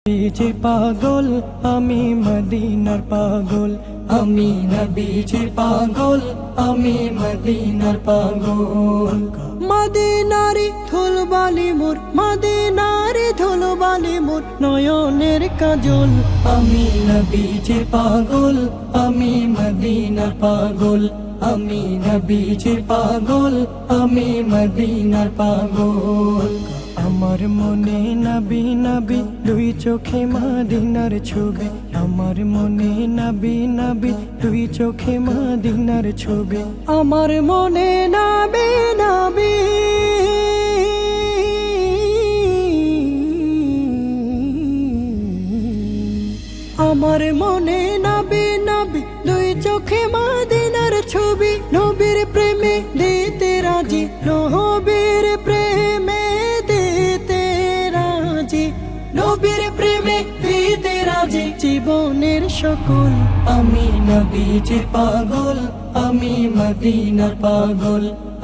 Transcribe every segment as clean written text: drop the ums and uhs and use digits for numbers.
নবীজির পাগল আমি মদিনার পাগল, আমি নবীজির পাগল, আমি মদিনার পাগল। মদিনারি ধুলবালি মোর, মদিনারি ধুলবালি মোর নয়নের কাজল। আমি নবীজির পাগল, আমি মদিনার পাগল, আমি নবীজির পাগল, আমি মদিনার পাগল। আমার মনে নবী নবী দুই চোখে মদিনার ছবি, আমার মনে নবী নবী দুই চোখে মদিনার ছবি, আমার মনে নবী নবী আমার মনে নবী নবী দুই চোখে মদিনার ছবি। নবীর প্রেমে দিতে রাজি, নবীর প্রেমে দিতে রাজি, নবীর প্রেমে দিতে রাজি জীবনের সকল। আমি নবীজির পাগল, আমি মদিনার পাগল,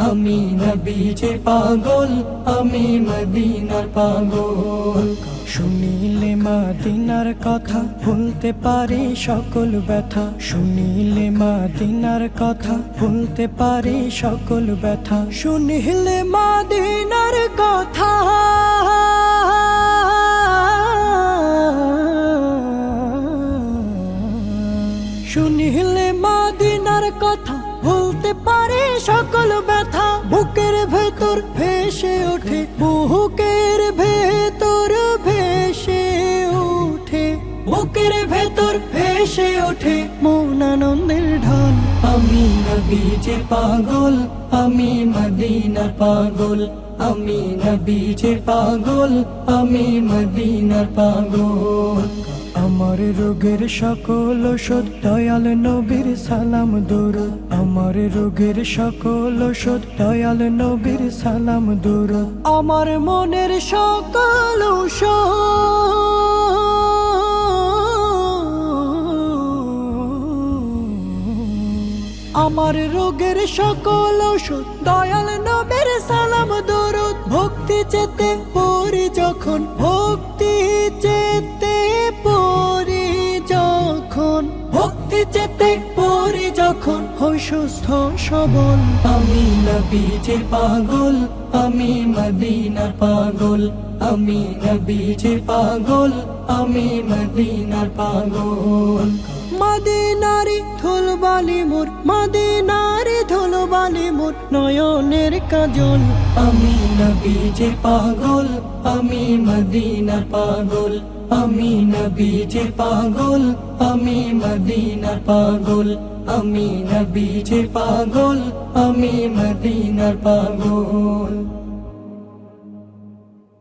আমি নবীজির পাগল, আমি মদিনার পাগল। শুনিলে মদিনার কথা ভুলতে পারি সকল ব্যথা, শুনিলে মদিনার কথা ভুলতে পারি সকল ব্যথা, শুনিলে মদিনার কথা শুনিলে মদিনার কথা ভুলতে পারি সকল ব্যথা। বুকের ভেতর ভেসে ওঠে, বুকের ভেতর ভেসে ওঠে, বুকের ভেতর ভেসে ওঠে মন আনন্দের ঢল। আমি নবীজির পাগল, আমি মদিনার পাগল, আমি নবীজির পাগল, আমি মদিনার পাগল। আমার রোগের সকল ওষুধ দয়াল নবীর সালাম দরুদ, আমার রোগের সকল ওষুধ দয়াল নবীর সালাম দরুদ, আমার মনের সকল আমার রোগের সকল ওষুধ দয়াল নবীর সালাম দরুদ। ভক্তি চেতে পড়ি যখন, ভক্তি চেতে পড়ি যখন, ভক্তি চেতে পড়ি যখন হই সুস্থ সবল। আমি নবীজির পাগল, আমি মদিনার পাগল, আমি নবীজির পাগল, আমি মদিনার পাগল। মদিনারি ধুলবালি মোর, মদিনারি ধুলবালি মোর নয়নের কাজল। আমি নবীজির পাগল, আমি মদিনার পাগল, আমি নবীজির পাগল, আমি মদিনার পাগল, আমি নবীজির পাগল, আমি মদিনার পাগল।